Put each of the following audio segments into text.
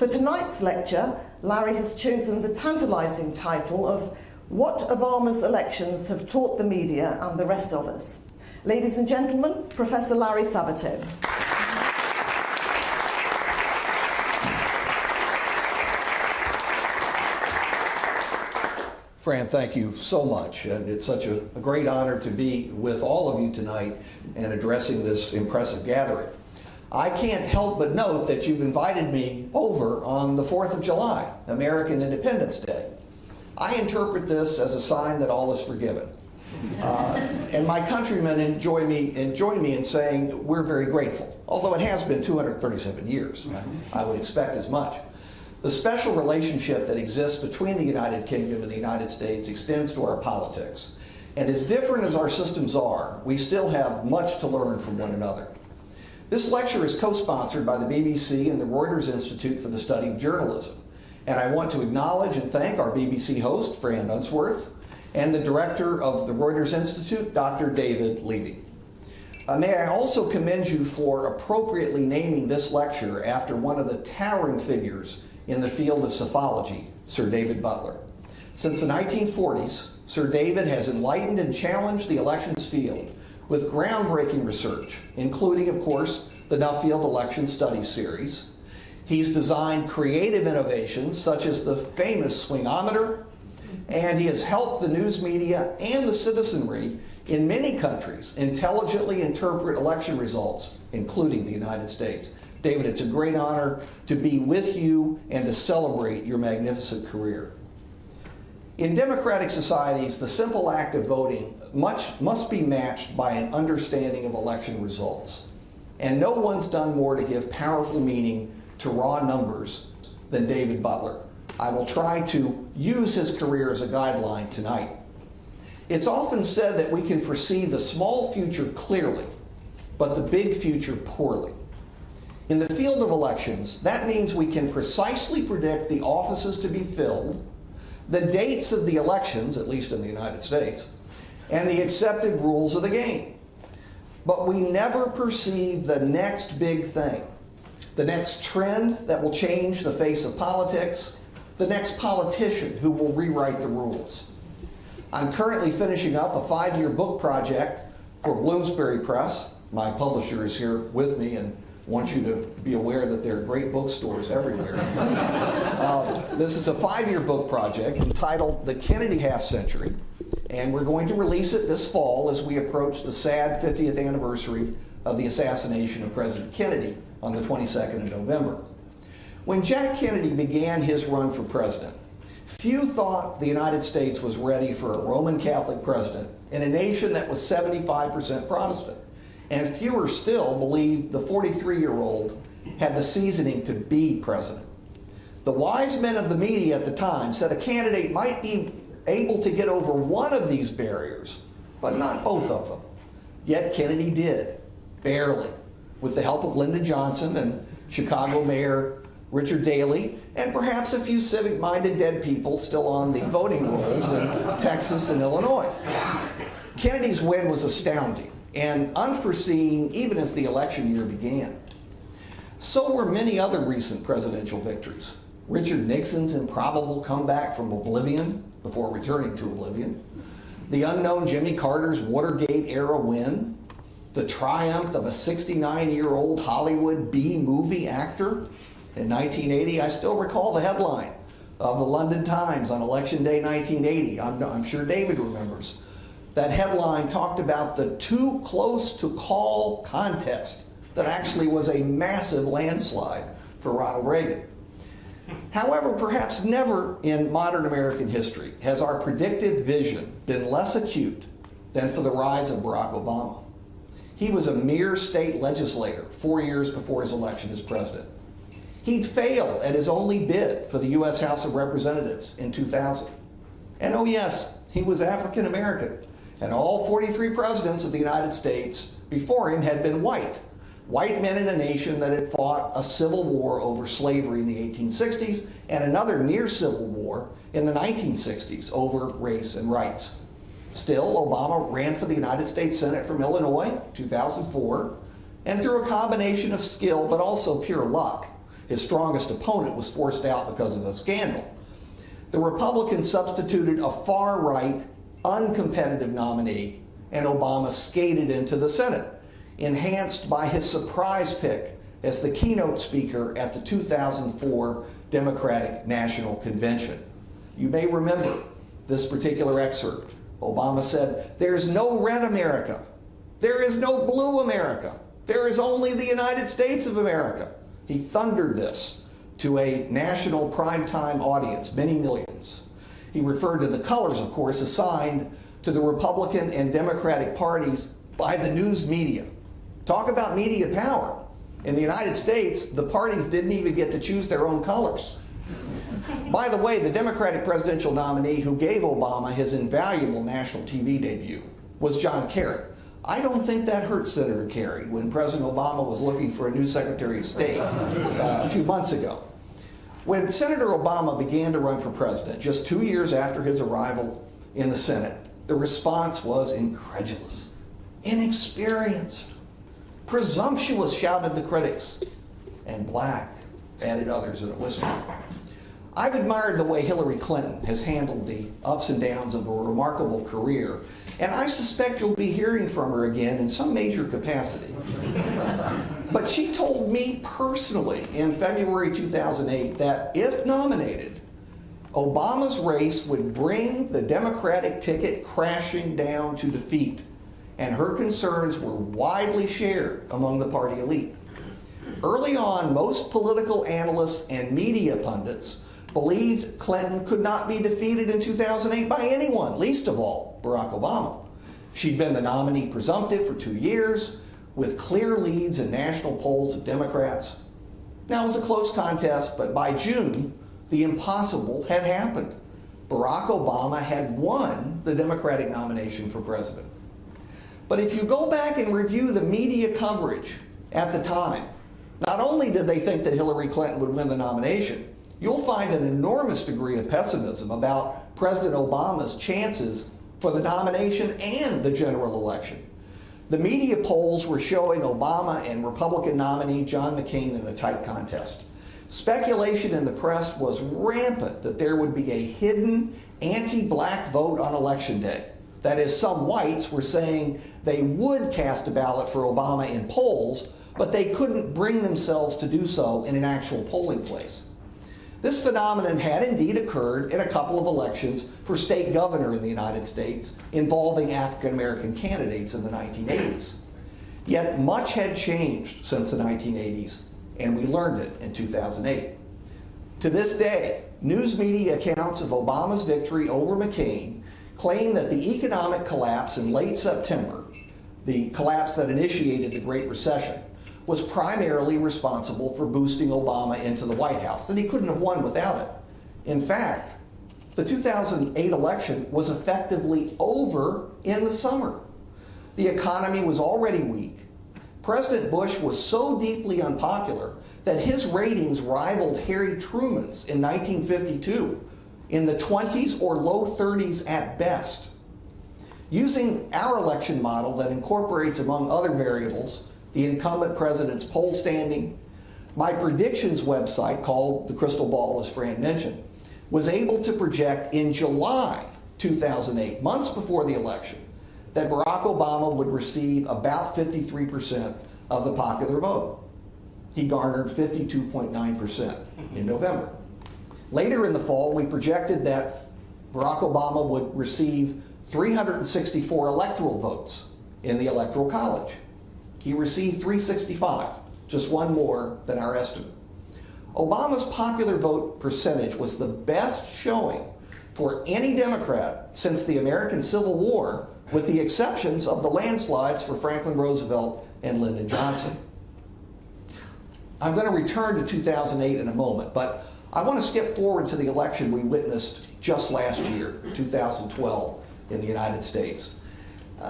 For tonight's lecture, Larry has chosen the tantalizing title of What Obama's Elections Have Taught the Media and the Rest of Us. Ladies and gentlemen, Professor Larry Sabato. Fran, thank you so much, and it's such a great honor to be with all of you tonight and addressing this impressive gathering. I can't help but note that you've invited me over on the 4th of July, American Independence Day. I interpret this as a sign that all is forgiven. And my countrymen join me in saying we're very grateful, although it has been 237 years. I would expect as much. The special relationship that exists between the United Kingdom and the United States extends to our politics. And as different as our systems are, we still have much to learn from one another. This lecture is co-sponsored by the BBC and the Reuters Institute for the Study of Journalism. And I want to acknowledge and thank our BBC host, Fran Unsworth, and the director of the Reuters Institute, Dr. David Levy. May I also commend you for appropriately naming this lecture after one of the towering figures in the field of psephology, Sir David Butler. Since the 1940s, Sir David has enlightened and challenged the elections field with groundbreaking research, including, of course, the Nuffield Election Studies series. He's designed creative innovations such as the famous swingometer, and he has helped the news media and the citizenry in many countries intelligently interpret election results, including the United States. David, it's a great honor to be with you and to celebrate your magnificent career. In democratic societies, the simple act of voting must be matched by an understanding of election results. And no one's done more to give powerful meaning to raw numbers than David Butler. I will try to use his career as a guideline tonight. It's often said that we can foresee the small future clearly, but the big future poorly. In the field of elections, that means we can precisely predict the offices to be filled, the dates of the elections, at least in the United States, and the accepted rules of the game. But we never perceive the next big thing, the next trend that will change the face of politics, the next politician who will rewrite the rules. I'm currently finishing up a 5-year book project for Bloomsbury Press. My publisher is here with me and wants you to be aware that there are great bookstores everywhere. This is a 5-year book project entitled The Kennedy Half Century, and we're going to release it this fall as we approach the sad 50th anniversary of the assassination of President Kennedy on the 22nd of November. When Jack Kennedy began his run for president, few thought the United States was ready for a Roman Catholic president in a nation that was 75% Protestant. And fewer still believed the 43-year-old had the seasoning to be president. The wise men of the media at the time said a candidate might be able to get over one of these barriers, but not both of them. Yet Kennedy did, barely, with the help of Lyndon Johnson and Chicago Mayor Richard Daley, and perhaps a few civic-minded dead people still on the voting rolls in Texas and Illinois. Kennedy's win was astounding and unforeseen even as the election year began. So were many other recent presidential victories. Richard Nixon's improbable comeback from oblivion before returning to oblivion, the unknown Jimmy Carter's Watergate-era win, the triumph of a 69-year-old Hollywood B-movie actor. In 1980, I still recall the headline of the London Times on Election Day 1980. I'm sure David remembers. That headline talked about the too close to call contest that actually was a massive landslide for Ronald Reagan. However, perhaps never in modern American history has our predictive vision been less acute than for the rise of Barack Obama. He was a mere state legislator 4 years before his election as president. He'd failed at his only bid for the U.S. House of Representatives in 2000. And oh yes, he was African American. And all 43 presidents of the United States before him had been white. White men in a nation that had fought a civil war over slavery in the 1860s and another near civil war in the 1960s over race and rights. Still, Obama ran for the United States Senate from Illinois, 2004, and through a combination of skill but also pure luck, his strongest opponent was forced out because of a scandal. The Republicans substituted a far-right, uncompetitive nominee, and Obama skated into the Senate, enhanced by his surprise pick as the keynote speaker at the 2004 Democratic National Convention. You may remember this particular excerpt. Obama said, "There's no red America. There is no blue America. There is only the United States of America." He thundered this to a national primetime audience, many millions. He referred to the colors, of course, assigned to the Republican and Democratic parties by the news media. Talk about media power. In the United States, the parties didn't even get to choose their own colors. By the way, the Democratic presidential nominee who gave Obama his invaluable national TV debut was John Kerry. I don't think that hurt Senator Kerry when President Obama was looking for a new Secretary of State a few months ago. When Senator Obama began to run for president, just 2 years after his arrival in the Senate, the response was incredulous, inexperienced, presumptuous, shouted the critics, and black, added others in a whisper. I've admired the way Hillary Clinton has handled the ups and downs of a remarkable career, and I suspect you'll be hearing from her again in some major capacity. But she told me personally in February 2008 that if nominated, Obama's race would bring the Democratic ticket crashing down to defeat, and her concerns were widely shared among the party elite. Early on, most political analysts and media pundits believed Clinton could not be defeated in 2008 by anyone, least of all Barack Obama. She'd been the nominee presumptive for 2 years, with clear leads in national polls of Democrats. Now, it was a close contest, but by June, the impossible had happened. Barack Obama had won the Democratic nomination for president. But if you go back and review the media coverage at the time, not only did they think that Hillary Clinton would win the nomination, you'll find an enormous degree of pessimism about President Obama's chances for the nomination and the general election. The media polls were showing Obama and Republican nominee John McCain in a tight contest. Speculation in the press was rampant that there would be a hidden anti-black vote on Election Day. That is, some whites were saying they would cast a ballot for Obama in polls, but they couldn't bring themselves to do so in an actual polling place. This phenomenon had indeed occurred in a couple of elections for state governor in the United States involving African American candidates in the 1980s. Yet much had changed since the 1980s, and we learned it in 2008. To this day, news media accounts of Obama's victory over McCain claim that the economic collapse in late September, the collapse that initiated the Great Recession, was primarily responsible for boosting Obama into the White House, that he couldn't have won without it. In fact, the 2008 election was effectively over in the summer. The economy was already weak. President Bush was so deeply unpopular that his ratings rivaled Harry Truman's in 1952, in the 20s or low 30s at best. Using our election model that incorporates, among other variables, the incumbent president's poll standing, my predictions website, called The Crystal Ball, as Fran mentioned, was able to project in July 2008, months before the election, that Barack Obama would receive about 53% of the popular vote. He garnered 52.9% in November. Later in the fall, we projected that Barack Obama would receive 364 electoral votes in the Electoral College. He received 365, just one more than our estimate. Obama's popular vote percentage was the best showing for any Democrat since the American Civil War, with the exceptions of the landslides for Franklin Roosevelt and Lyndon Johnson. I'm going to return to 2008 in a moment, but I want to skip forward to the election we witnessed just last year, 2012, in the United States.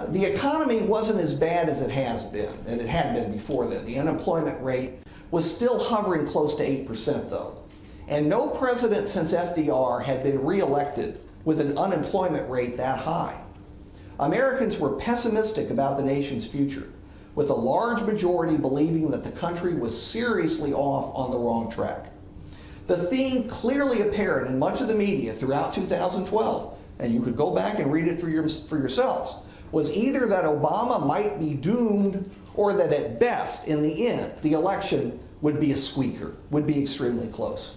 The economy wasn't as bad as it has been, and it had been before then. The unemployment rate was still hovering close to 8%, though. And no president since FDR had been reelected with an unemployment rate that high. Americans were pessimistic about the nation's future, with a large majority believing that the country was seriously off on the wrong track. The theme clearly apparent in much of the media throughout 2012, and you could go back and read it for yourselves, was either that Obama might be doomed or that at best, in the end, the election would be a squeaker, would be extremely close.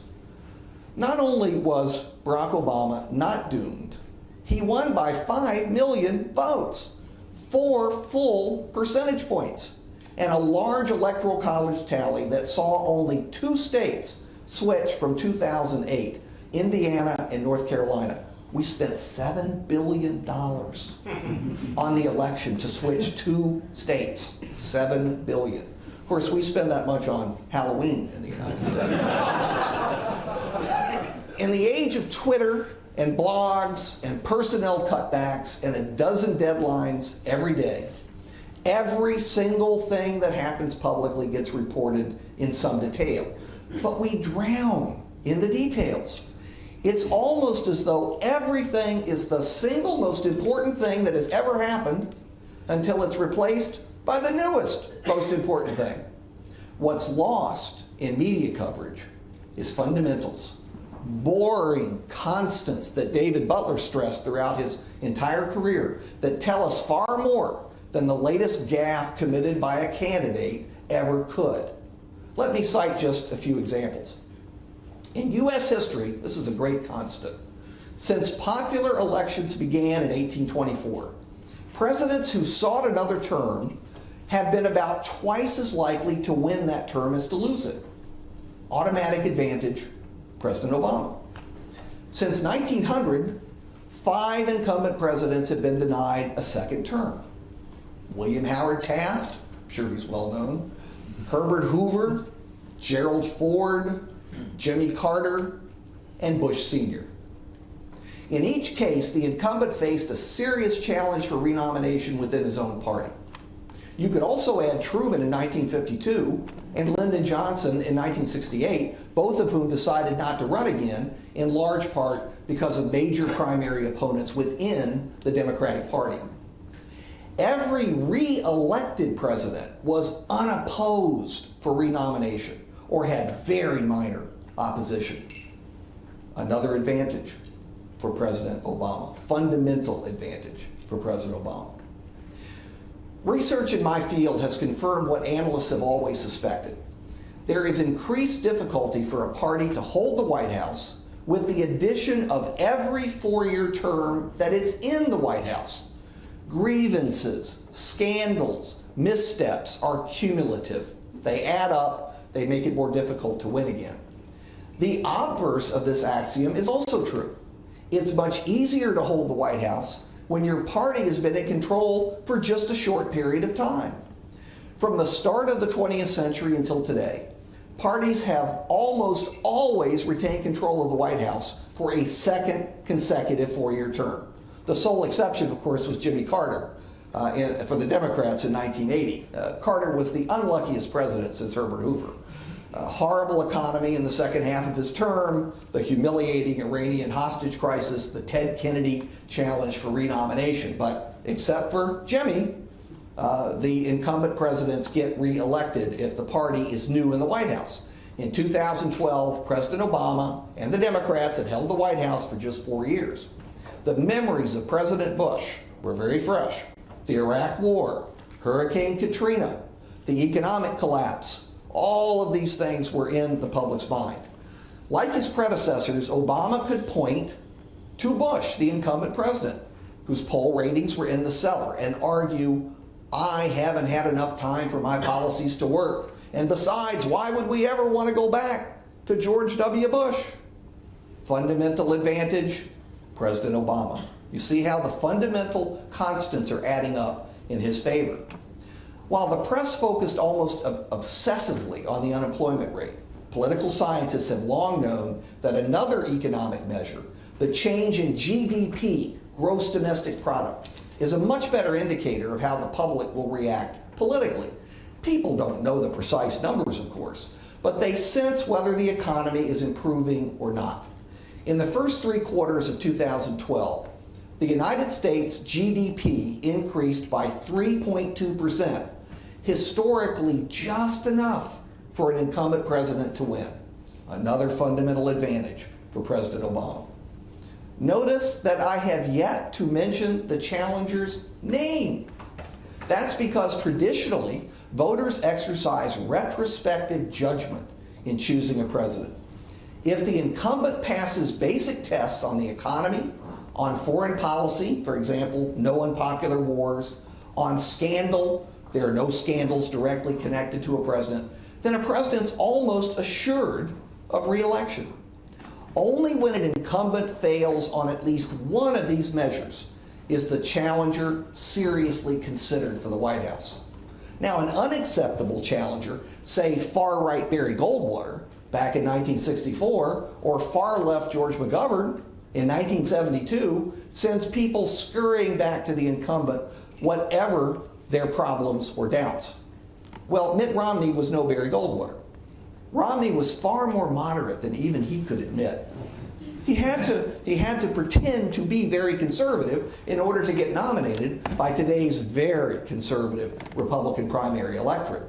Not only was Barack Obama not doomed, he won by 5 million votes, 4 full percentage points, and a large electoral college tally that saw only 2 states switch from 2008, Indiana and North Carolina. We spent $7 billion on the election to switch 2 states. $7 billion. Of course, we spend that much on Halloween in the United States. In the age of Twitter and blogs and personnel cutbacks and a dozen deadlines every day, every single thing that happens publicly gets reported in some detail. But we drown in the details. It's almost as though everything is the single most important thing that has ever happened until it's replaced by the newest most important thing. What's lost in media coverage is fundamentals, boring constants that David Butler stressed throughout his entire career that tell us far more than the latest gaffe committed by a candidate ever could. Let me cite just a few examples. In U.S. history, this is a great constant. Since popular elections began in 1824, presidents who sought another term have been about twice as likely to win that term as to lose it. Automatic advantage, President Obama. Since 1900, 5 incumbent presidents have been denied a second term. William Howard Taft, I'm sure he's well known, Herbert Hoover, Gerald Ford, Jimmy Carter, and Bush Sr. In each case, the incumbent faced a serious challenge for renomination within his own party. You could also add Truman in 1952 and Lyndon Johnson in 1968, both of whom decided not to run again, in large part because of major primary opponents within the Democratic Party. Every re-elected president was unopposed for renomination or had very minor opposition. Another advantage for President Obama, fundamental advantage for President Obama. Research in my field has confirmed what analysts have always suspected. There is increased difficulty for a party to hold the White House with the addition of every 4-year term that it's in the White House. Grievances, scandals, missteps are cumulative. They add up, they make it more difficult to win again. The obverse of this axiom is also true. It's much easier to hold the White House when your party has been in control for just a short period of time. From the start of the 20th century until today, parties have almost always retained control of the White House for a second consecutive 4-year term. The sole exception, of course, was Jimmy Carter for the Democrats in 1980. Carter was the unluckiest president since Herbert Hoover. A horrible economy in the second half of his term, the humiliating Iranian hostage crisis, the Ted Kennedy challenge for renomination. But except for Jimmy, the incumbent presidents get re-elected if the party is new in the White House. In 2012, President Obama and the Democrats had held the White House for just 4 years. The memories of President Bush were very fresh. The Iraq War, Hurricane Katrina, the economic collapse, all of these things were in the public's mind. Like his predecessors, Obama could point to Bush, the incumbent president, whose poll ratings were in the cellar, and argue, I haven't had enough time for my policies to work. And besides, why would we ever want to go back to George W. Bush? Fundamental advantage, President Obama. You see how the fundamental constants are adding up in his favor. While the press focused almost obsessively on the unemployment rate, political scientists have long known that another economic measure, the change in GDP, gross domestic product, is a much better indicator of how the public will react politically. People don't know the precise numbers, of course, but they sense whether the economy is improving or not. In the first 3 quarters of 2012, the United States GDP increased by 3.2%. historically just enough for an incumbent president to win. Another fundamental advantage for President Obama. Notice that I have yet to mention the challenger's name. That's because traditionally, voters exercise retrospective judgment in choosing a president. If the incumbent passes basic tests on the economy, on foreign policy, for example, no unpopular wars, on scandal, there are no scandals directly connected to a president, then a president's almost assured of re-election. Only when an incumbent fails on at least one of these measures is the challenger seriously considered for the White House. Now, an unacceptable challenger, say far-right Barry Goldwater back in 1964, or far-left George McGovern in 1972, sends people scurrying back to the incumbent, whatever their problems or doubts. Well, Mitt Romney was no Barry Goldwater. Romney was far more moderate than even he could admit. He had to pretend to be very conservative in order to get nominated by today's very conservative Republican primary electorate.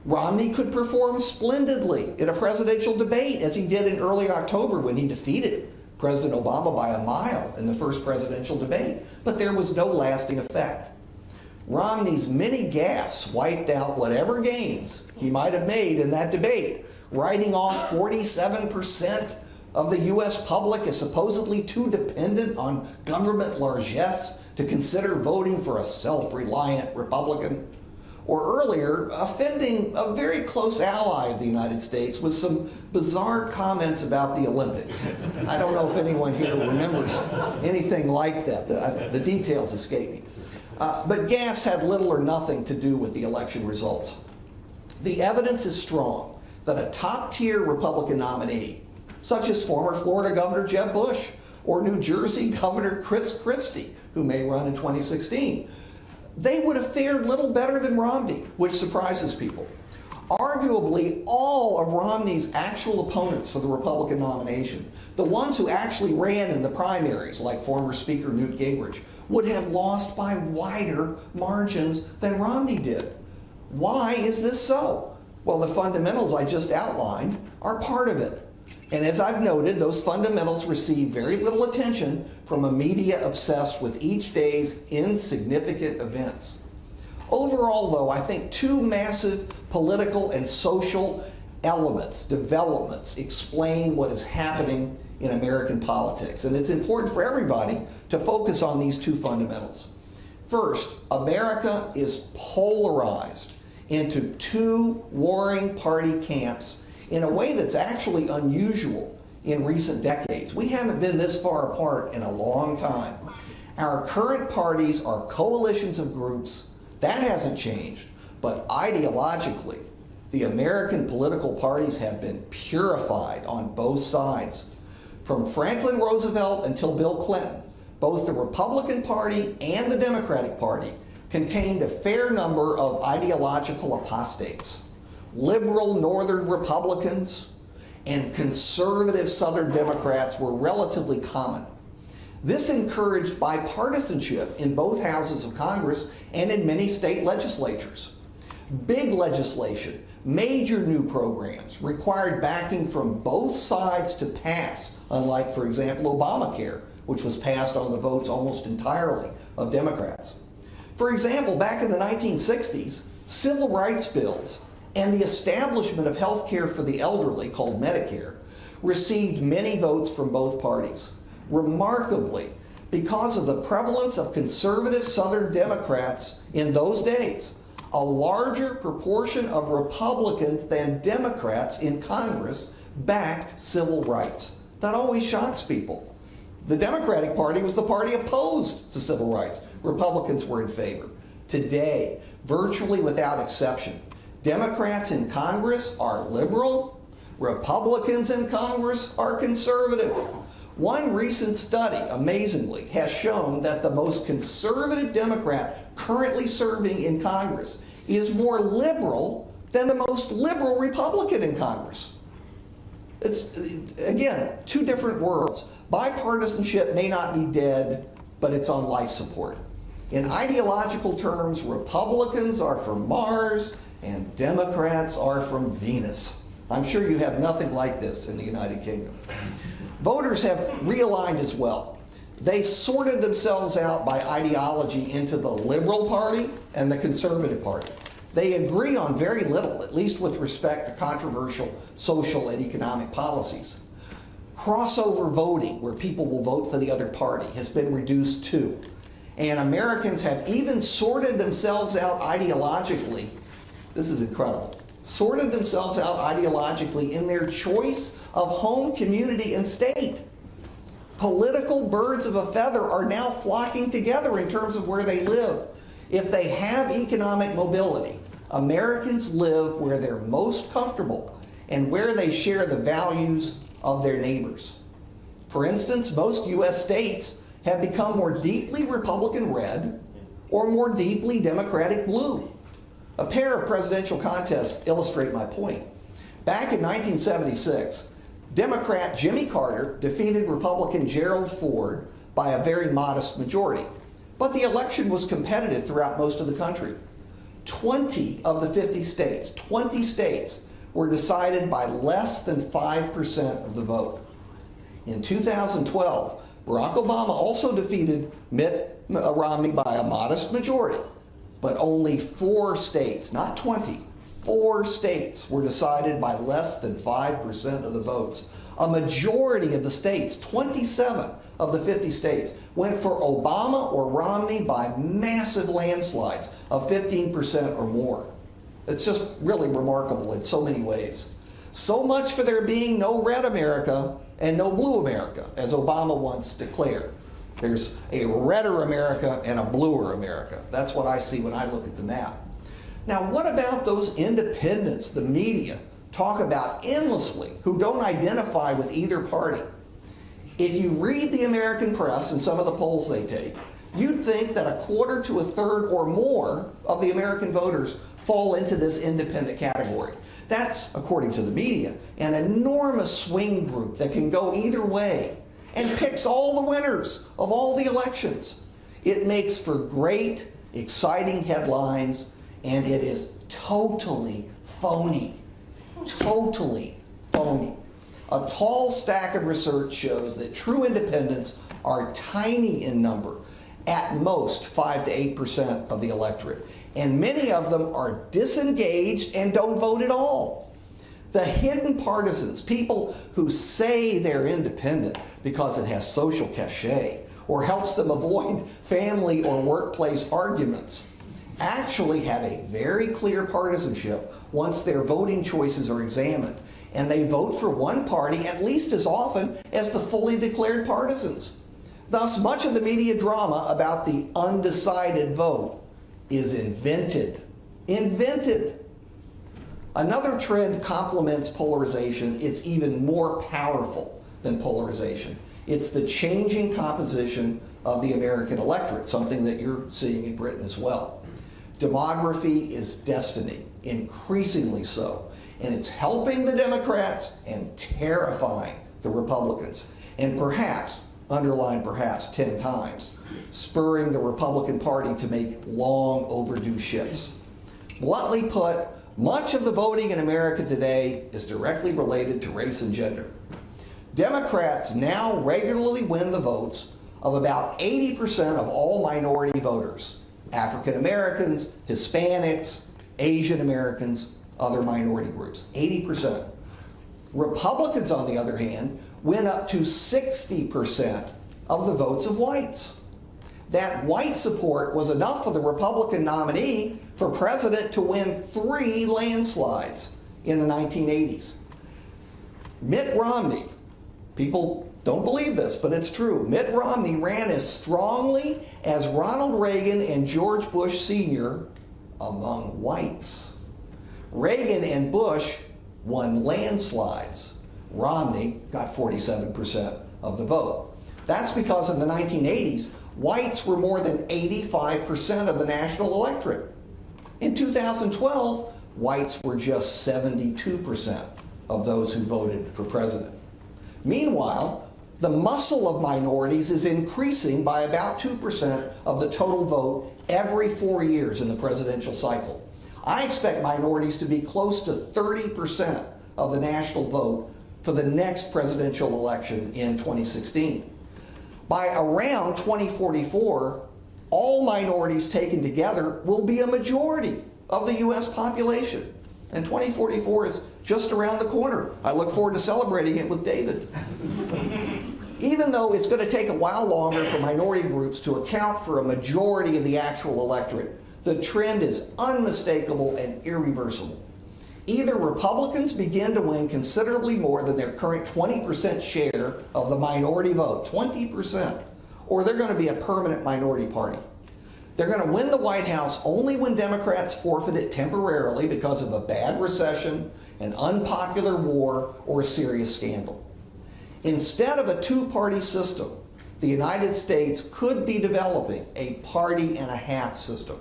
Romney could perform splendidly in a presidential debate, as he did in early October when he defeated President Obama by a mile in the first presidential debate, but there was no lasting effect. Romney's many gaffes wiped out whatever gains he might have made in that debate, writing off 47% of the U.S. public as supposedly too dependent on government largesse to consider voting for a self-reliant Republican, or earlier, offending a very close ally of the United States with some bizarre comments about the Olympics. I don't know if anyone here remembers anything like that. The details escape me. But gaffes had little or nothing to do with the election results. The evidence is strong that a top-tier Republican nominee, such as former Florida Governor Jeb Bush or New Jersey Governor Chris Christie, who may run in 2016, they would have fared little better than Romney, which surprises people. Arguably, all of Romney's actual opponents for the Republican nomination, the ones who actually ran in the primaries, like former Speaker Newt Gingrich, would have lost by wider margins than Romney did. Why is this so? Well, the fundamentals I just outlined are part of it. And as I've noted, those fundamentals receive very little attention from a media obsessed with each day's insignificant events. Overall, though, I think two massive political and social elements, developments, explain what is happening in American politics. And it's important for everybody to focus on these two fundamentals. First, America is polarized into two warring party camps in a way that's actually unusual in recent decades. We haven't been this far apart in a long time. Our current parties are coalitions of groups. That hasn't changed. But ideologically, the American political parties have been purified on both sides. From Franklin Roosevelt until Bill Clinton, both the Republican Party and the Democratic Party contained a fair number of ideological apostates. Liberal Northern Republicans and conservative Southern Democrats were relatively common. This encouraged bipartisanship in both houses of Congress and in many state legislatures. Big legislation, major new programs required backing from both sides to pass, unlike, for example, Obamacare, which was passed on the votes almost entirely of Democrats. For example, back in the 1960s, civil rights bills and the establishment of health care for the elderly, called Medicare, received many votes from both parties. Remarkably, because of the prevalence of conservative Southern Democrats in those days, a larger proportion of Republicans than Democrats in Congress backed civil rights. That always shocks people. The Democratic Party was the party opposed to civil rights. Republicans were in favor. Today, virtually without exception, Democrats in Congress are liberal, Republicans in Congress are conservative. One recent study, amazingly, has shown that the most conservative Democrat currently serving in Congress is more liberal than the most liberal Republican in Congress. It's, again, two different worlds. Bipartisanship may not be dead, but it's on life support. In ideological terms, Republicans are from Mars and Democrats are from Venus. I'm sure you have nothing like this in the United Kingdom. Voters have realigned as well. They sorted themselves out by ideology into the Liberal Party and the Conservative Party. They agree on very little, at least with respect to controversial social and economic policies. Crossover voting, where people will vote for the other party, has been reduced too. And Americans have even sorted themselves out ideologically. This is incredible. Sorted themselves out ideologically in their choice of home, community, and state. Political birds of a feather are now flocking together in terms of where they live. If they have economic mobility, Americans live where they're most comfortable and where they share the values of their neighbors. For instance, most U.S. states have become more deeply Republican red or more deeply Democratic blue. A pair of presidential contests illustrate my point. Back in 1976, Democrat Jimmy Carter defeated Republican Gerald Ford by a very modest majority. But the election was competitive throughout most of the country. 20 of the 50 states, 20 states, were decided by less than 5% of the vote. In 2012, Barack Obama also defeated Mitt Romney by a modest majority, but only 4 states, not 20, 4 states were decided by less than 5% of the votes. A majority of the states, 27 of the 50 states, went for Obama or Romney by massive landslides of 15% or more. It's just really remarkable in so many ways. So much for there being no red America and no blue America, as Obama once declared. There's a redder America and a bluer America. That's what I see when I look at the map. Now, what about those independents the media talk about endlessly who don't identify with either party? If you read the American press and some of the polls they take, you'd think that a quarter to a third or more of the American voters fall into this independent category. That's, according to the media, an enormous swing group that can go either way and picks all the winners of all the elections. It makes for great, exciting headlines, and it is totally phony. Totally phony. A tall stack of research shows that true independents are tiny in number, at most 5 to 8% of the electorate, and many of them are disengaged and don't vote at all. The hidden partisans, people who say they're independent because it has social cachet or helps them avoid family or workplace arguments, actually have a very clear partisanship once their voting choices are examined, and they vote for one party at least as often as the fully declared partisans. Thus, much of the media drama about the undecided vote is invented. Invented. Another trend complements polarization. It's even more powerful than polarization. It's the changing composition of the American electorate, something that you're seeing in Britain as well. Demography is destiny, increasingly so, and it's helping the Democrats and terrifying the Republicans, and perhaps, underline perhaps 10 times, spurring the Republican Party to make long overdue shifts. Bluntly put, much of the voting in America today is directly related to race and gender. Democrats now regularly win the votes of about 80% of all minority voters: African Americans, Hispanics, Asian Americans, other minority groups, 80%. Republicans, on the other hand, win up to 60% of the votes of whites. That white support was enough for the Republican nominee for president to win 3 landslides in the 1980s. Mitt Romney, people don't believe this, but it's true. Mitt Romney ran as strongly as Ronald Reagan and George Bush Sr. among whites. Reagan and Bush won landslides. Romney got 47% of the vote. That's because in the 1980s, whites were more than 85% of the national electorate. In 2012, whites were just 72% of those who voted for president. Meanwhile, The muscle of minorities is increasing by about 2% of the total vote every 4 years in the presidential cycle. I expect minorities to be close to 30% of the national vote for the next presidential election in 2016. By around 2044, all minorities taken together will be a majority of the U.S. population. And 2044 is just around the corner. I look forward to celebrating it with David. Even though it's going to take a while longer for minority groups to account for a majority of the actual electorate, the trend is unmistakable and irreversible. Either Republicans begin to win considerably more than their current 20% share of the minority vote, 20%, or they're going to be a permanent minority party. They're going to win the White House only when Democrats forfeit it temporarily because of a bad recession, an unpopular war, or a serious scandal. Instead of a two-party system, the United States could be developing a party-and-a-half system.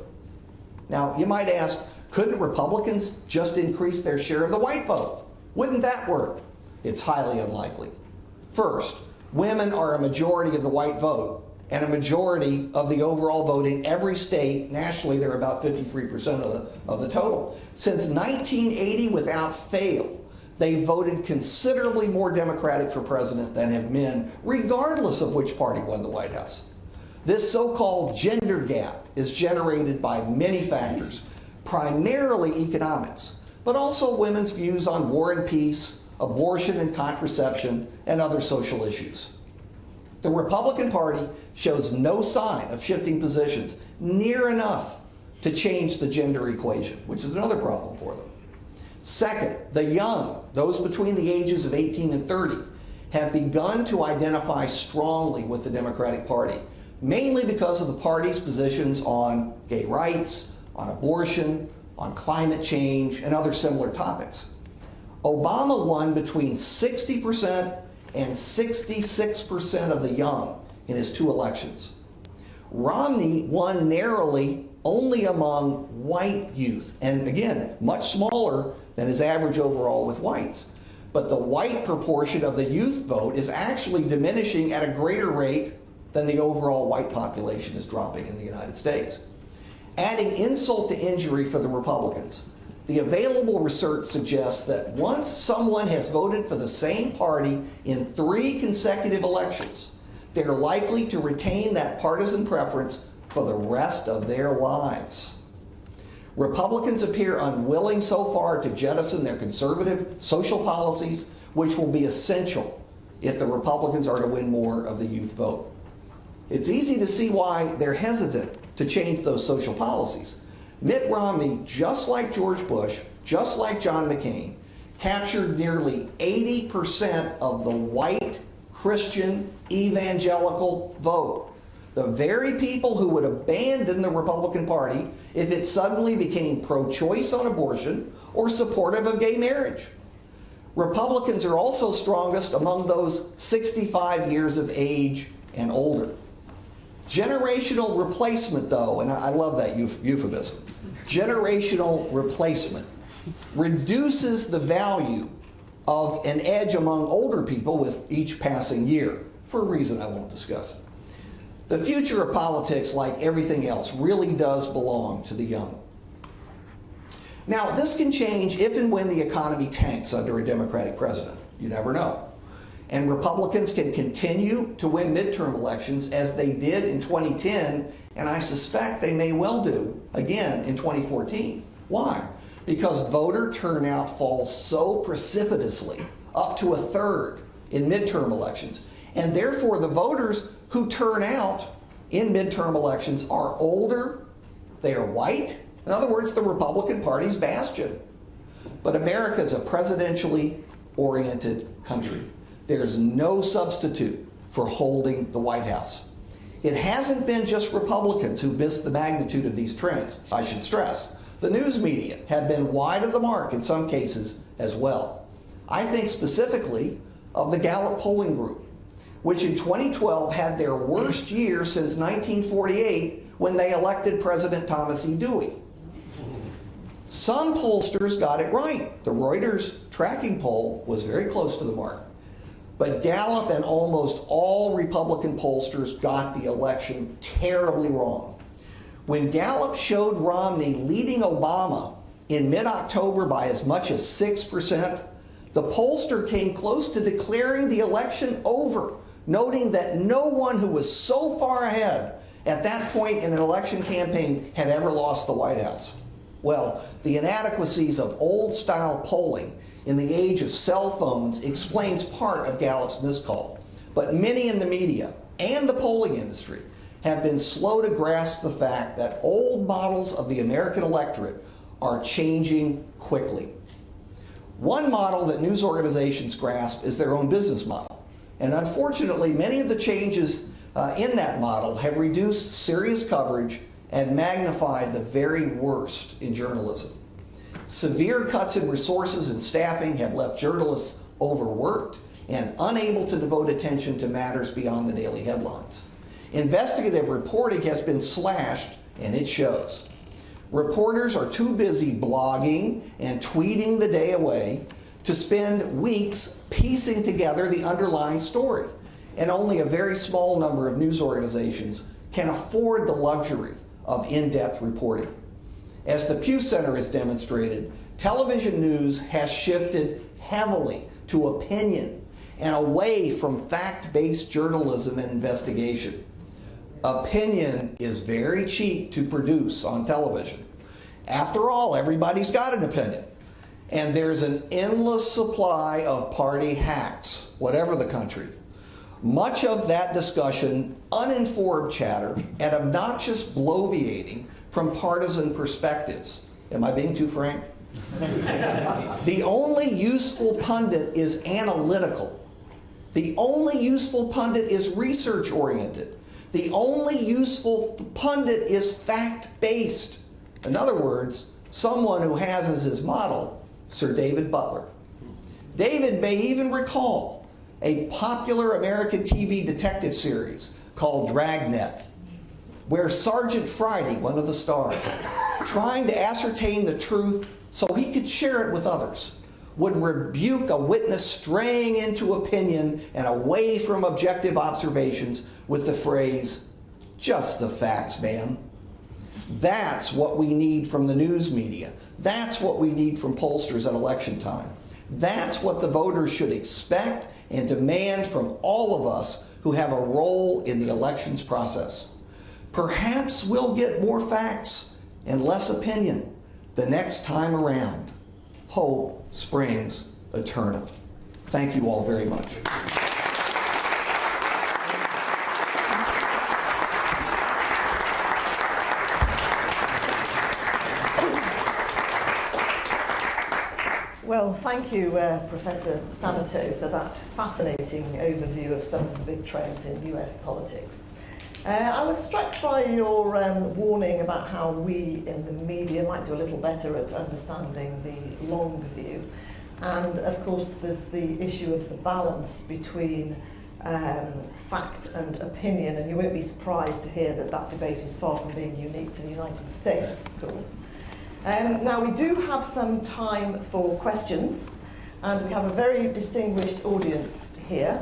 Now, you might ask, couldn't Republicans just increase their share of the white vote? Wouldn't that work? It's highly unlikely. First, women are a majority of the white vote and a majority of the overall vote in every state. Nationally, they're about 53% of the total. Since 1980, without fail, they voted considerably more Democratic for president than have men, regardless of which party won the White House. This so-called gender gap is generated by many factors, primarily economics, but also women's views on war and peace, abortion and contraception, and other social issues. The Republican Party shows no sign of shifting positions near enough to change the gender equation, which is another problem for them. Second, the young, those between the ages of 18 and 30, have begun to identify strongly with the Democratic Party, mainly because of the party's positions on gay rights, on abortion, on climate change, and other similar topics. Obama won between 60% and 66% of the young in his two elections. Romney won narrowly only among white youth, and again, much smaller than his average overall with whites. But the white proportion of the youth vote is actually diminishing at a greater rate than the overall white population is dropping in the United States. Adding insult to injury for the Republicans, the available research suggests that once someone has voted for the same party in 3 consecutive elections, they're likely to retain that partisan preference for the rest of their lives. Republicans appear unwilling so far to jettison their conservative social policies, which will be essential if the Republicans are to win more of the youth vote. It's easy to see why they're hesitant to change those social policies. Mitt Romney, just like George Bush, just like John McCain, captured nearly 80% of the white Christian evangelical vote. The very people who would abandon the Republican Party if it suddenly became pro-choice on abortion or supportive of gay marriage. Republicans are also strongest among those 65 years of age and older. Generational replacement, though, and I love that euphemism, generational replacement reduces the value of an edge among older people with each passing year, for a reason I won't discuss. The future of politics, like everything else, really does belong to the young. Now, this can change if and when the economy tanks under a Democratic president. You never know. And Republicans can continue to win midterm elections as they did in 2010, and I suspect they may well do again in 2014. Why? Because voter turnout falls so precipitously, up to 1/3 in midterm elections. And therefore, the voters who turn out in midterm elections are older, they are white. In other words, the Republican Party's bastion. But America is a presidentially oriented country. There's no substitute for holding the White House. It hasn't been just Republicans who missed the magnitude of these trends, I should stress. The news media have been wide of the mark in some cases as well. I think specifically of the Gallup polling group, which in 2012 had their worst year since 1948 when they elected President Thomas E. Dewey. Some pollsters got it right. The Reuters tracking poll was very close to the mark. But Gallup and almost all Republican pollsters got the election terribly wrong. When Gallup showed Romney leading Obama in mid-October by as much as 6%, the pollster came close to declaring the election over, noting that no one who was so far ahead at that point in an election campaign had ever lost the White House. Well, the inadequacies of old-style polling in the age of cell phones explains part of Gallup's miscall. But many in the media and the polling industry have been slow to grasp the fact that old models of the American electorate are changing quickly. One model that news organizations grasp is their own business model. And unfortunately, many of the changes in that model have reduced serious coverage and magnified the very worst in journalism. Severe cuts in resources and staffing have left journalists overworked and unable to devote attention to matters beyond the daily headlines. Investigative reporting has been slashed, and it shows. Reporters are too busy blogging and tweeting the day away to spend weeks piecing together the underlying story, and only a very small number of news organizations can afford the luxury of in-depth reporting. As the Pew Center has demonstrated, television news has shifted heavily to opinion and away from fact-based journalism and investigation. Opinion is very cheap to produce on television. After all, everybody's got an opinion. And there's an endless supply of party hacks, whatever the country. Much of that discussion, uninformed chatter, and obnoxious bloviating from partisan perspectives. Am I being too frank? The only useful pundit is analytical. The only useful pundit is research-oriented. The only useful pundit is fact-based. In other words, someone who has as his model Sir David Butler. David may even recall a popular American TV detective series called Dragnet, where Sergeant Friday, one of the stars, trying to ascertain the truth so he could share it with others, would rebuke a witness straying into opinion and away from objective observations with the phrase, "Just the facts, ma'am." That's what we need from the news media. That's what we need from pollsters at election time. That's what the voters should expect and demand from all of us who have a role in the elections process. Perhaps we'll get more facts and less opinion the next time around. Hope springs eternal. Thank you all very much. Well, thank you, Professor Sabato, for that fascinating overview of some of the big trends in US politics. I was struck by your warning about how we in the media might do a little better at understanding the long view. And of course, there's the issue of the balance between fact and opinion, and you won't be surprised to hear that that debate is far from being unique to the United States, of course. Now, we do have some time for questions, and we have a very distinguished audience here.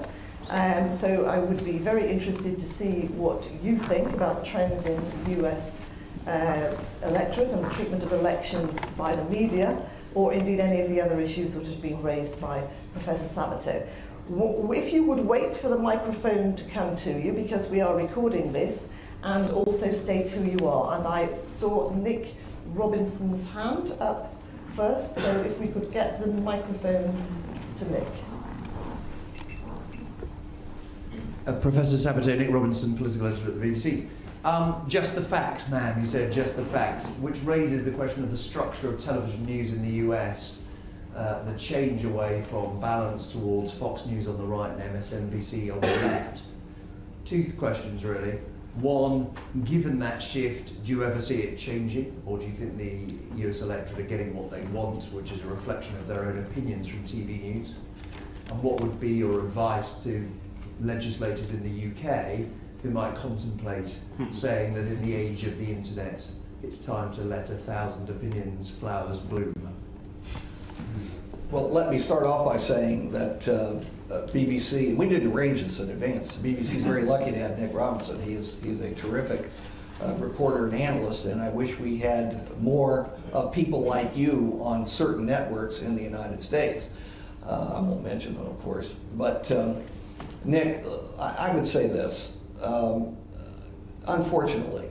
So I would be very interested to see what you think about the trends in US electorate and the treatment of elections by the media, or indeed any of the other issues that have been raised by Professor Sabato. If you would wait for the microphone to come to you, because we are recording this, and also state who you are. And I saw Nick Robinson's hand up first, so if we could get the microphone to Nick. Professor Sabato, Nick Robinson, political editor at the BBC. Just the facts, ma'am, you said just the facts, which raises the question of the structure of television news in the US, the change away from balance towards Fox News on the right and MSNBC on the left. Two questions, really. One, given that shift, do you ever see it changing, or do you think the US electorate are getting what they want, which is a reflection of their own opinions from TV news? And what would be your advice to legislators in the UK who might contemplate saying that in the age of the internet, it's time to let 1,000 opinions flowers bloom? Well, let me start off by saying that BBC, we didn't arrange this in advance. BBC is very lucky to have Nick Robinson. He's a terrific reporter and analyst, and I wish we had more of people like you on certain networks in the United States. I won't mention them, of course. But Nick, I would say this. Unfortunately,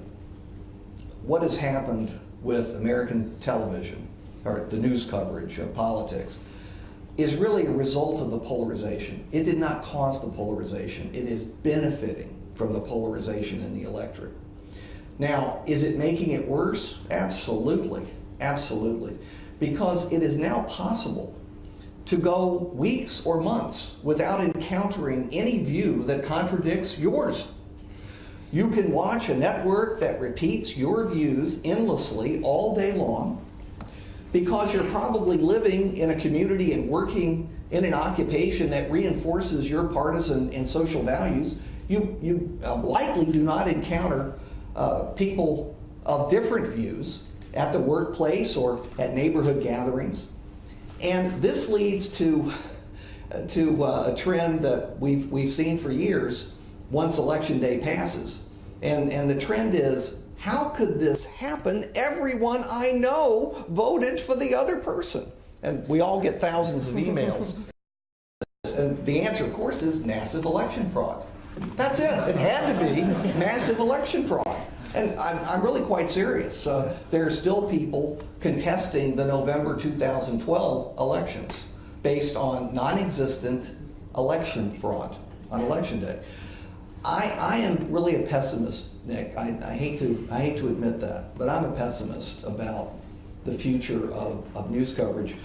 what has happened with American television, or the news coverage of politics, is really a result of the polarization. It did not cause the polarization. It is benefiting from the polarization in the electorate. Now, is it making it worse? Absolutely, absolutely. Because it is now possible to go weeks or months without encountering any view that contradicts yours. You can watch a network that repeats your views endlessly all day long because you're probably living in a community and working in an occupation that reinforces your partisan and social values. You likely do not encounter people of different views at the workplace or at neighborhood gatherings. And this leads to a trend that we've seen for years once Election Day passes. And the trend is, how could this happen? Everyone I know voted for the other person. And we all get thousands of emails. And the answer, of course, is massive election fraud. That's it. It had to be massive election fraud. And I'm really quite serious. There are still people contesting the November 2012 elections based on non-existent election fraud on Election Day. I am really a pessimist, Nick. I hate to admit that, but I'm a pessimist about the future of news coverage,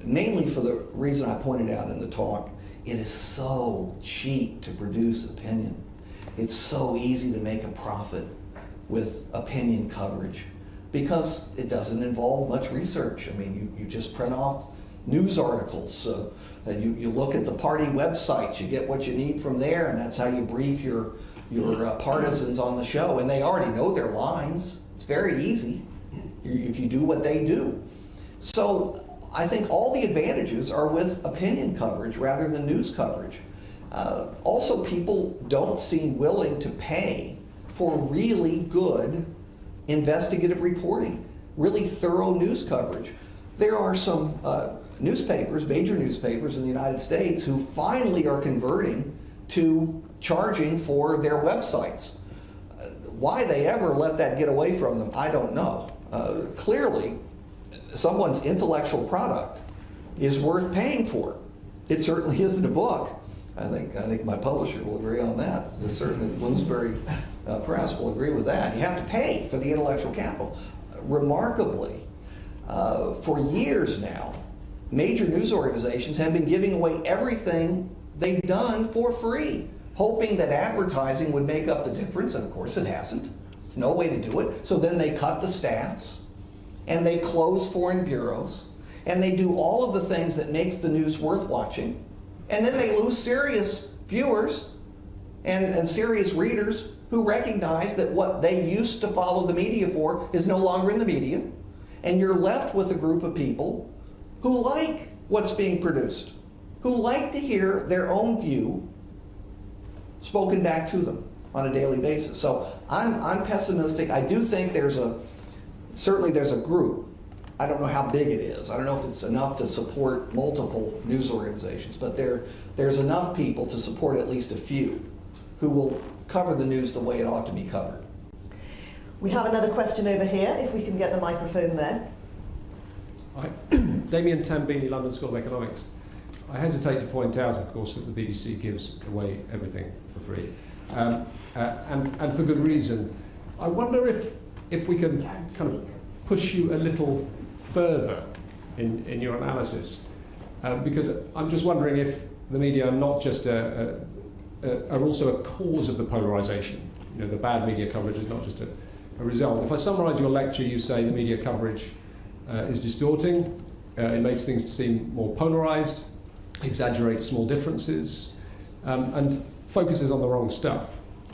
mainly for the reason I pointed out in the talk. It is so cheap to produce opinion. It's so easy to make a profit with opinion coverage because it doesn't involve much research. I mean, you just print off news articles. You look at the party websites, you get what you need from there, and that's how you brief your partisans on the show. And they already know their lines. It's very easy if you do what they do. So I think all the advantages are with opinion coverage rather than news coverage. Also, people don't seem willing to pay for really good investigative reporting, really thorough news coverage. There are some newspapers, major newspapers in the United States, who finally are converting to charging for their websites. Why they ever let that get away from them, I don't know. Clearly, someone's intellectual product is worth paying for. It certainly isn't a book. I think my publisher will agree on that. Certainly Bloomsbury Press will agree with that. You have to pay for the intellectual capital. Remarkably, for years now, major news organizations have been giving away everything they've done for free, hoping that advertising would make up the difference, and of course it hasn't. There's no way to do it. So then they cut the staffs, and they close foreign bureaus, and they do all of the things that makes the news worth watching, and then they lose serious viewers and serious readers who recognize that what they used to follow the media for is no longer in the media, and you're left with a group of people who like what's being produced, who like to hear their own view spoken back to them on a daily basis. So I'm pessimistic. I do think certainly there's a group. I don't know how big it is. I don't know if it's enough to support multiple news organizations, but there's enough people to support at least a few who will cover the news the way it ought to be covered. We have another question over here, if we can get the microphone there. Hi. Damien Tambini, London School of Economics. I hesitate to point out, of course, that the BBC gives away everything for free, and for good reason. I wonder if we can kind of push you a little further in your analysis, because I'm just wondering if the media are not just are also a cause of the polarization. You know, the bad media coverage is not just a result. If I summarize your lecture, you say the media coverage is distorting, it makes things seem more polarized, exaggerates small differences, and focuses on the wrong stuff.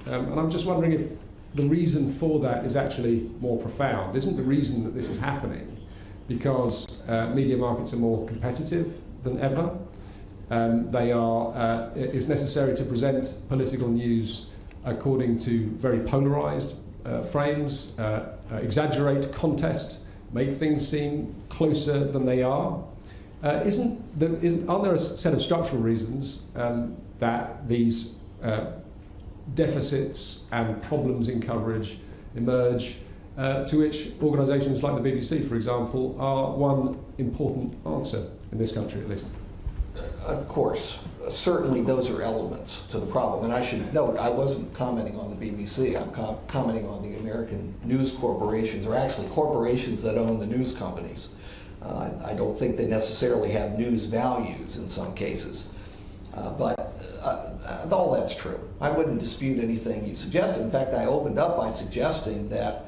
And I'm just wondering if the reason for that is actually more profound. Isn't the reason that this is happening because media markets are more competitive than ever. It's necessary to present political news according to very polarised frames, exaggerate, contest, make things seem closer than they are. Aren't there a set of structural reasons that these deficits and problems in coverage emerge, to which organisations like the BBC, for example, are one important answer in this country at least? Of course, certainly those are elements to the problem. And I should note, I wasn't commenting on the BBC, I'm commenting on the American news corporations, or actually corporations that own the news companies. I don't think they necessarily have news values in some cases. But all that's true. I wouldn't dispute anything you suggested. In fact, I opened up by suggesting that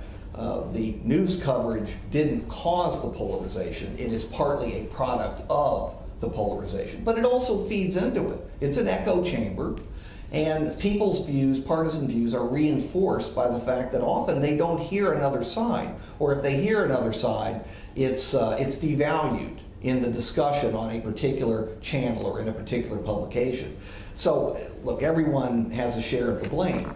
the news coverage didn't cause the polarization. It is partly a product of the polarization, but it also feeds into it. It's an echo chamber, and people's views, partisan views, are reinforced by the fact that often they don't hear another side, or if they hear another side, it's devalued in the discussion on a particular channel or in a particular publication. So, look, everyone has a share of the blame.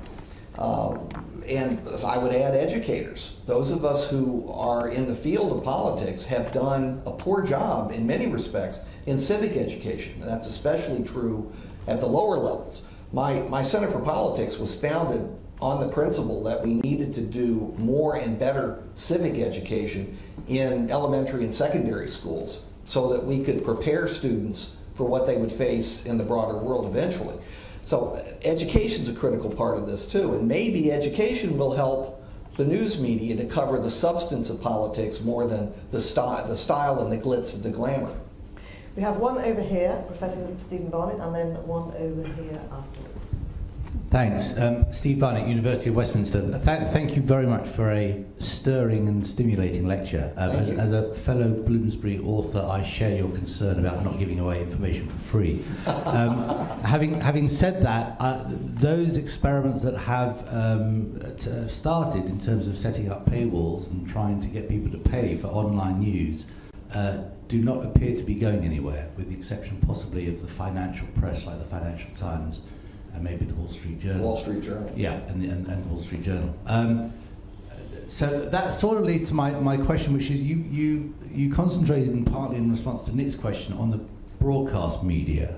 And I would add educators. Those of us who are in the field of politics have done a poor job in many respects in civic education. And that's especially true at the lower levels. My Center for Politics was founded on the principle that we needed to do more and better civic education in elementary and secondary schools so that we could prepare students for what they would face in the broader world eventually. So education's a critical part of this too, and maybe education will help the news media to cover the substance of politics more than the style and the glitz and the glamour. We have one over here, Professor Stephen Barnett, and then one over here afterwards. Thanks. Steve Barnett, University of Westminster. Thank you very much for a stirring and stimulating lecture. As a fellow Bloomsbury author, I share your concern about not giving away information for free. Having said that, those experiments that have started in terms of setting up paywalls and trying to get people to pay for online news do not appear to be going anywhere, with the exception possibly of the financial press like the Financial Times and maybe the Wall Street Journal. Wall Street Journal. Yeah, and the Wall Street Journal. So that sort of leads to my question, which is you concentrated in partly in response to Nick's question on the broadcast media.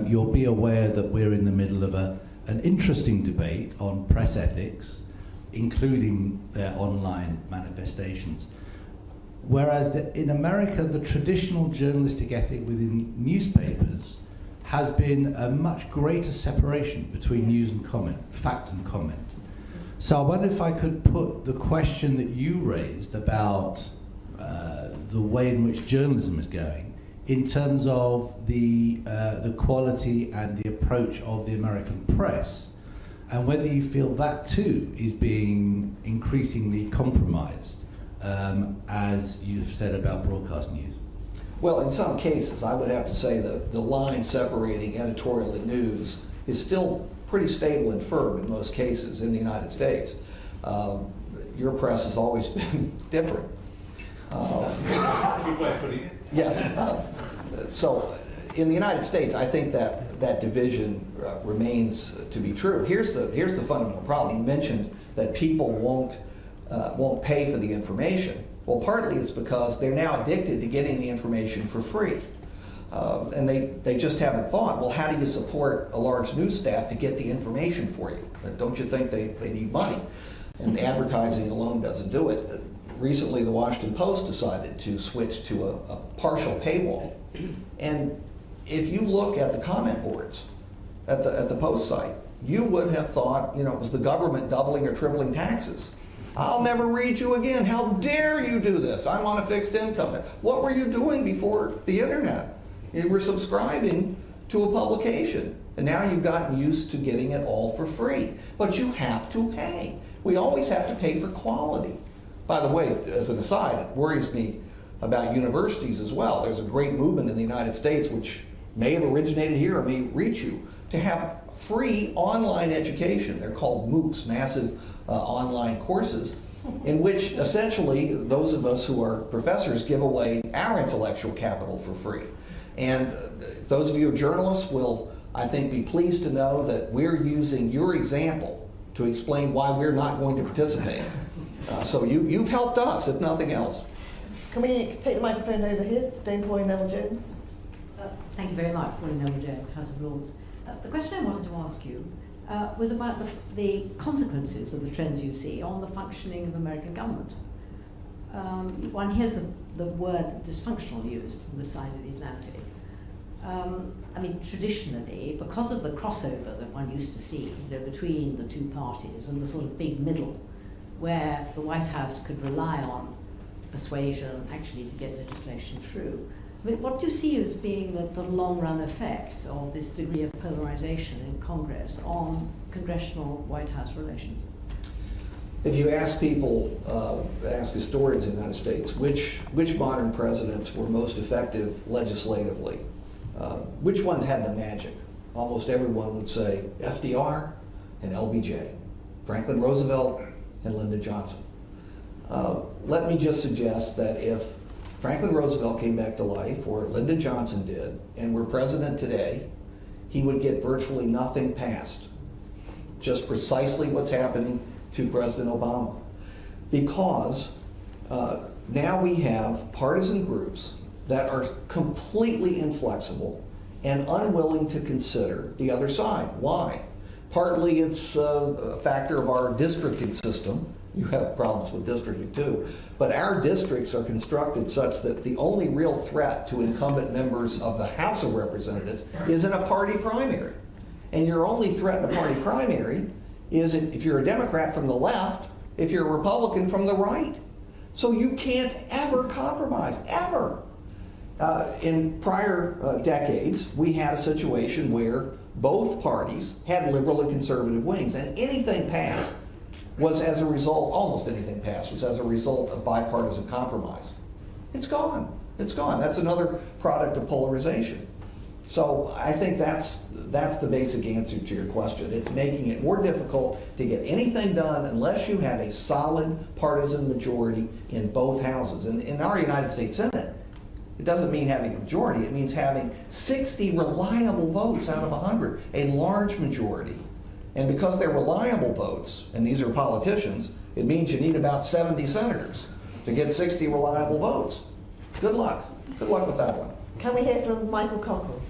You'll be aware that we're in the middle of an interesting debate on press ethics, including their online manifestations. Whereas in America, the traditional journalistic ethic within newspapers has been a much greater separation between news and comment, fact and comment. So I wonder if I could put the question that you raised about the way in which journalism is going in terms of the quality and the approach of the American press, and whether you feel that too is being increasingly compromised, as you've said about broadcast news. Well, in some cases, I would have to say that the line separating editorial and news is still pretty stable and firm in most cases in the United States. Your press has always been different. Yes. So in the United States, I think that division remains to be true. Here's the fundamental problem. You mentioned that people won't pay for the information. Well, partly it's because they're now addicted to getting the information for free. And they just haven't thought, well, how do you support a large news staff to get the information for you? Don't you think they need money? And advertising alone doesn't do it. Recently, the Washington Post decided to switch to a partial paywall. And if you look at the comment boards at the Post site, you would have thought, it was the government doubling or tripling taxes. I'll never read you again. How dare you do this? I'm on a fixed income. What were you doing before the internet? You were subscribing to a publication, and now you've gotten used to getting it all for free. But you have to pay. We always have to pay for quality. By the way, as an aside, it worries me about universities as well. There's a great movement in the United States, which may have originated here or may reach you, to have free online education. They're called MOOCs, massive online courses, in which essentially those of us who are professors give away our intellectual capital for free. And those of you who are journalists will, I think, be pleased to know that we're using your example to explain why we're not going to participate. So you've helped us, if nothing else. Can we take the microphone over here, Dame Pauline Neville-Jones? Thank you very much, Pauline Neville-Jones, House of Lords. The question I wanted to ask you was about the consequences of the trends you see on the functioning of American government. One hears the word dysfunctional used on this side of the Atlantic. I mean, traditionally, because of the crossover that one used to see, between the two parties and the sort of big middle, where the White House could rely on persuasion actually to get legislation through. I mean, what do you see as being the long-run effect of this degree of polarization in Congress on congressional White House relations? If you ask people, ask historians in the United States, which modern presidents were most effective legislatively, which ones had the magic? Almost everyone would say FDR and LBJ, Franklin Roosevelt and Lyndon Johnson. Let me just suggest that if Franklin Roosevelt came back to life, or Lyndon Johnson did, and were president today, he would get virtually nothing passed. Just precisely what's happening to President Obama. Because now we have partisan groups that are completely inflexible and unwilling to consider the other side. Why? Partly it's a factor of our districting system. You have problems with districting too. But our districts are constructed such that the only real threat to incumbent members of the House of Representatives is in a party primary. And your only threat in a party primary is if you're a Democrat from the left, if you're a Republican from the right. So you can't ever compromise, ever. In prior decades, we had a situation where both parties had liberal and conservative wings, and anything passed was as a result, almost anything passed was as a result of bipartisan compromise. It's gone. It's gone. That's another product of polarization. So I think that's the basic answer to your question. It's making it more difficult to get anything done unless you have a solid partisan majority in both houses. And in our United States Senate, it doesn't mean having a majority. It means having 60 reliable votes out of 100, a large majority. And because they're reliable votes, and these are politicians, it means you need about 70 senators to get 60 reliable votes. Good luck. Good luck with that one. Can we hear from Michael Cockrell?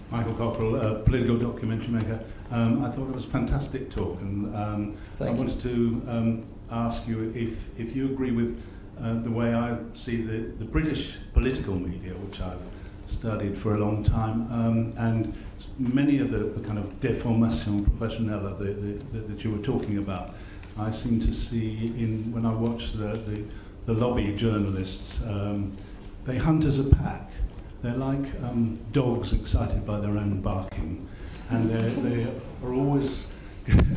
Michael Cockrell, political documentary maker. I thought that was a fantastic talk, and I wanted to ask you if you agree with the way I see the British political media, which I've studied for a long time, and many of the kind of déformation professionnelle that you were talking about, I seem to see when I watch the lobby journalists, they hunt as a pack. They're like dogs excited by their own barking, and they are always.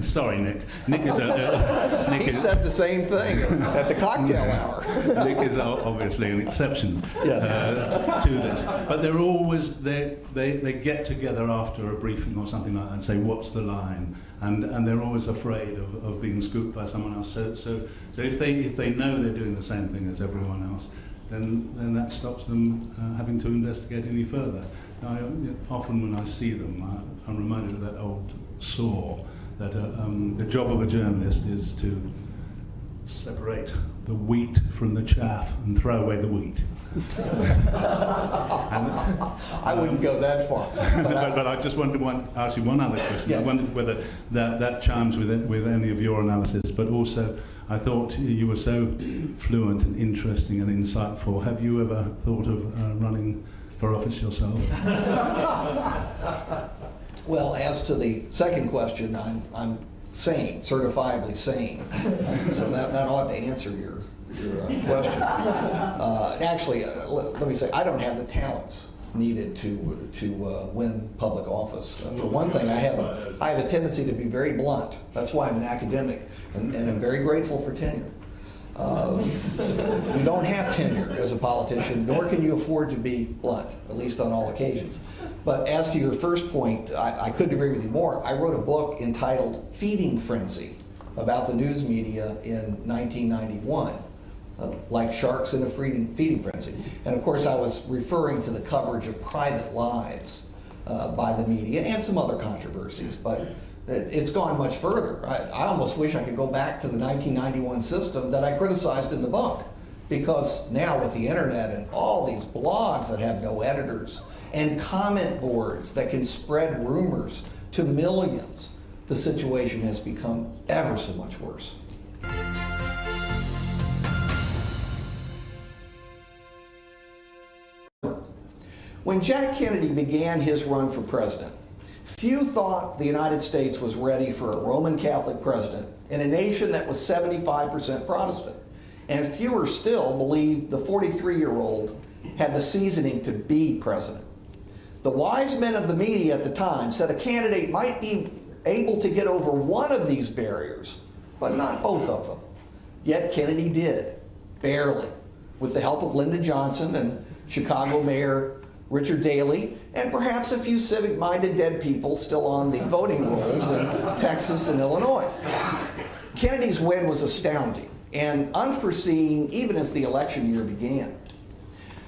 Sorry, Nick. Nick He said the same thing at the cocktail hour. Nick is obviously an exception to this, but they're always they get together after a briefing or something like that and say, "What's the line?" And they're always afraid of being scooped by someone else. So if they know they're doing the same thing as everyone else, then that stops them having to investigate any further. Often when I see them, I'm reminded of that old saw. That the job of a journalist is to separate the wheat from the chaff and throw away the wheat. I wouldn't go that far. But I just wanted to ask you one other question. Yes. I wondered whether that chimes with any of your analysis, but also I thought you were so fluent and interesting and insightful. Have you ever thought of running for office yourself? Well, as to the second question, I'm sane, certifiably sane. So that ought to answer your question. Actually, let me say, I don't have the talents needed to win public office. For one thing, I have a tendency to be very blunt. That's why I'm an academic, and I'm very grateful for tenure. You don't have tenure as a politician, nor can you afford to be blunt, at least on all occasions. But as to your first point, I couldn't agree with you more. I wrote a book entitled Feeding Frenzy about the news media in 1991. like sharks in a feeding frenzy. And of course I was referring to the coverage of private lives by the media and some other controversies, but it's gone much further. I almost wish I could go back to the 1991 system that I criticized in the book, because now with the internet and all these blogs that have no editors and comment boards that can spread rumors to millions, the situation has become ever so much worse. When Jack Kennedy began his run for president, few thought the United States was ready for a Roman Catholic president in a nation that was 75% Protestant. And fewer still believed the 43-year-old had the seasoning to be president. The wise men of the media at the time said a candidate might be able to get over one of these barriers, but not both of them. Yet Kennedy did, barely, with the help of Lyndon Johnson and Chicago Mayor Richard Daley, and perhaps a few civic-minded dead people still on the voting rolls in Texas and Illinois. Kennedy's win was astounding and unforeseen even as the election year began.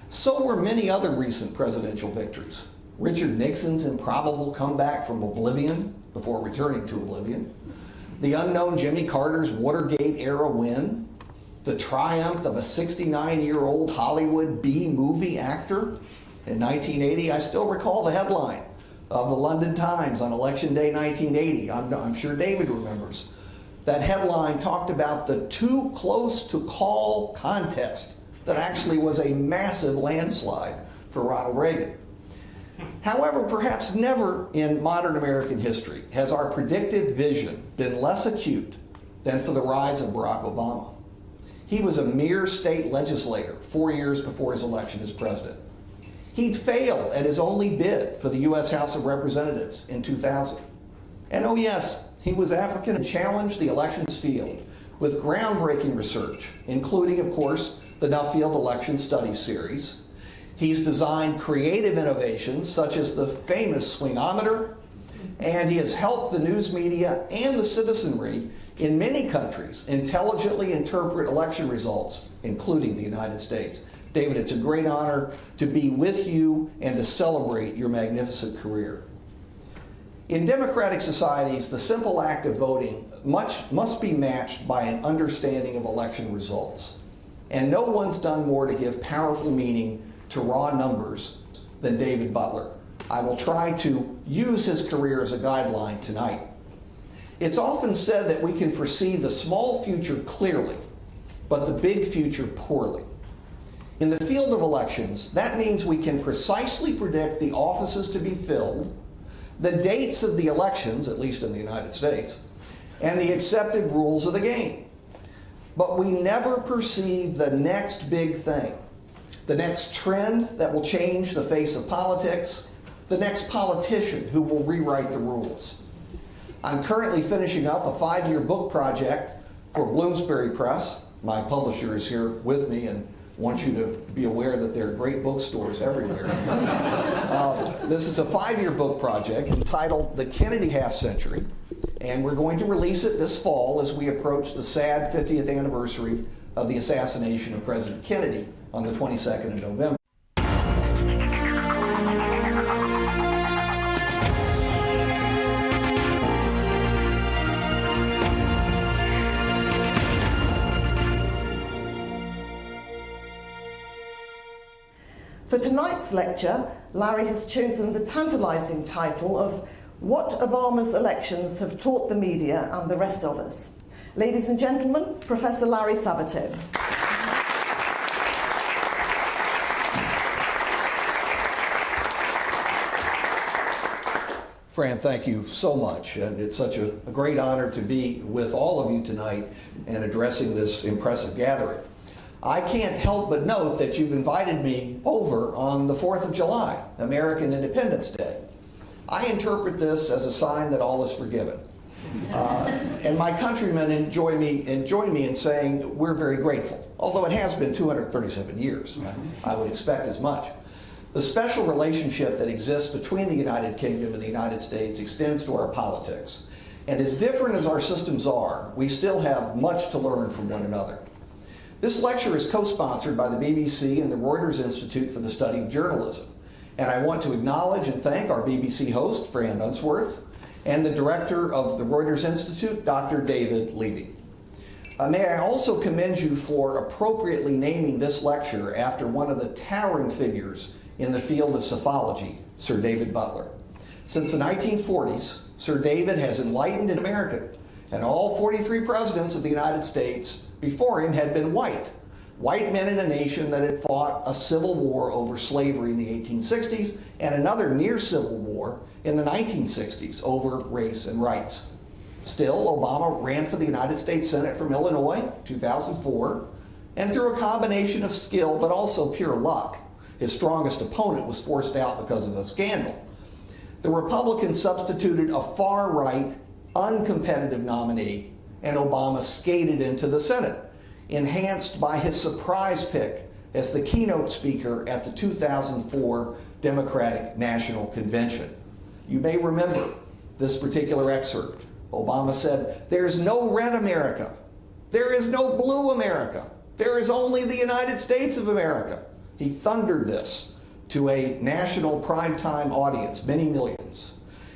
So were many other recent presidential victories. Richard Nixon's improbable comeback from oblivion before returning to oblivion, the unknown Jimmy Carter's Watergate-era win, the triumph of a 69-year-old Hollywood B-movie actor. In 1980, I still recall the headline of the London Times on Election Day 1980. I'm sure David remembers. That headline talked about the too close to call contest that actually was a massive landslide for Ronald Reagan. However, perhaps never in modern American history has our predictive vision been less acute than for the rise of Barack Obama. He was a mere state legislator 4 years before his election as president. He'd failed at his only bid for the U.S. House of Representatives in 2000. And oh yes, he was African and challenged the elections field with groundbreaking research, including, of course, the Nuffield Election Studies series. He's designed creative innovations such as the famous swingometer, and he has helped the news media and the citizenry in many countries intelligently interpret election results, including the United States. David, it's a great honor to be with you and to celebrate your magnificent career. In democratic societies, the simple act of voting must be matched by an understanding of election results. And no one's done more to give powerful meaning to raw numbers than David Butler. I will try to use his career as a guideline tonight. It's often said that we can foresee the small future clearly, but the big future poorly. In the field of elections, that means we can precisely predict the offices to be filled, the dates of the elections, at least in the United States, and the accepted rules of the game. But we never perceive the next big thing, the next trend that will change the face of politics, the next politician who will rewrite the rules. I'm currently finishing up a 5-year book project for Bloomsbury Press. My publisher is here with me and wants you to be aware that there are great bookstores everywhere. This is a 5-year book project entitled The Kennedy Half Century, and we're going to release it this fall as we approach the sad 50th anniversary of the assassination of President Kennedy on the 22nd of November. For tonight's lecture, Larry has chosen the tantalizing title of What Obama's Elections Have Taught the Media and the Rest of Us. Ladies and gentlemen, Professor Larry Sabato. Fran, thank you so much. And it's such a great honor to be with all of you tonight and addressing this impressive gathering. I can't help but note that you've invited me over on the 4th of July, American Independence Day. I interpret this as a sign that all is forgiven. And my countrymen join me in saying we're very grateful, although it has been 237 years. I would expect as much. The special relationship that exists between the United Kingdom and the United States extends to our politics. And as different as our systems are, we still have much to learn from one another. This lecture is co-sponsored by the BBC and the Reuters Institute for the Study of Journalism. And I want to acknowledge and thank our BBC host, Fran Unsworth, and the director of the Reuters Institute, Dr. David Levy. May I also commend you for appropriately naming this lecture after one of the towering figures in the field of psephology, Sir David Butler. Since the 1940s, Sir David has enlightened America, and all 43 presidents of the United States before him had been white men in a nation that had fought a civil war over slavery in the 1860s and another near civil war in the 1960s over race and rights. Still, Obama ran for the United States Senate from Illinois, 2004, and through a combination of skill but also pure luck, his strongest opponent was forced out because of a scandal. The Republicans substituted a far-right, uncompetitive nominee, and Obama skated into the Senate, enhanced by his surprise pick as the keynote speaker at the 2004 Democratic National Convention. You may remember this particular excerpt. Obama said, "There's no red America. There is no blue America. There is only the United States of America." He thundered this to a national primetime audience, many millions.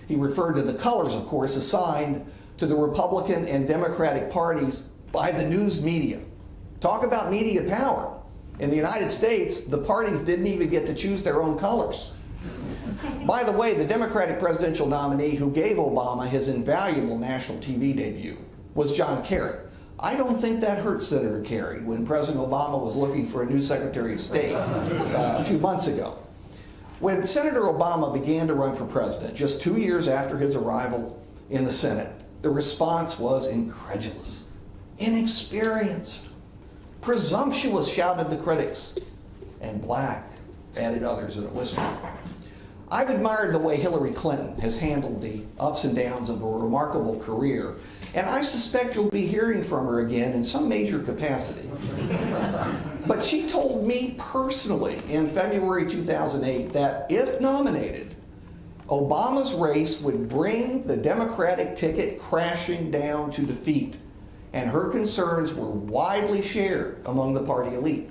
He referred to the colors, of course, assigned to the Republican and Democratic parties by the news media. Talk about media power. In the United States, the parties didn't even get to choose their own colors. By the way, the Democratic presidential nominee who gave Obama his invaluable national TV debut was John Kerry. I don't think that hurt Senator Kerry when President Obama was looking for a new Secretary of State a few months ago. When Senator Obama began to run for president, just 2 years after his arrival in the Senate, the response was incredulous, inexperienced, presumptuous, shouted the critics, and black, added others in a whisper. I've admired the way Hillary Clinton has handled the ups and downs of a remarkable career, and I suspect you'll be hearing from her again in some major capacity. But she told me personally in February 2008 that if nominated, Obama's race would bring the Democratic ticket crashing down to defeat, and her concerns were widely shared among the party elite.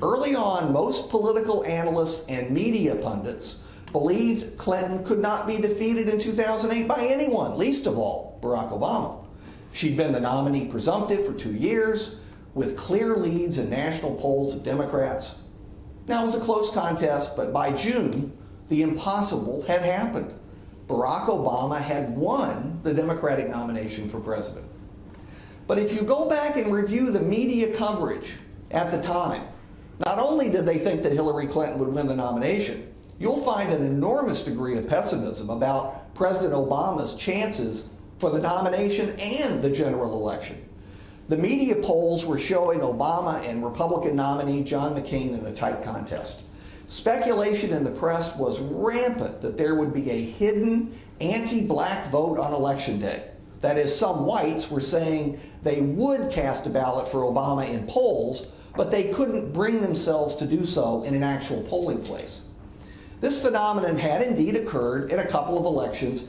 Early on, most political analysts and media pundits believed Clinton could not be defeated in 2008 by anyone, least of all Barack Obama. She'd been the nominee presumptive for 2 years, with clear leads in national polls of Democrats. Now it was a close contest, but by June, the impossible had happened. Barack Obama had won the Democratic nomination for president. But if you go back and review the media coverage at the time, not only did they think that Hillary Clinton would win the nomination, you'll find an enormous degree of pessimism about President Obama's chances for the nomination and the general election. The media polls were showing Obama and Republican nominee John McCain in a tight contest. Speculation in the press was rampant that there would be a hidden anti-black vote on Election Day. That is, some whites were saying they would cast a ballot for Obama in polls, but they couldn't bring themselves to do so in an actual polling place. This phenomenon had indeed occurred in a couple of elections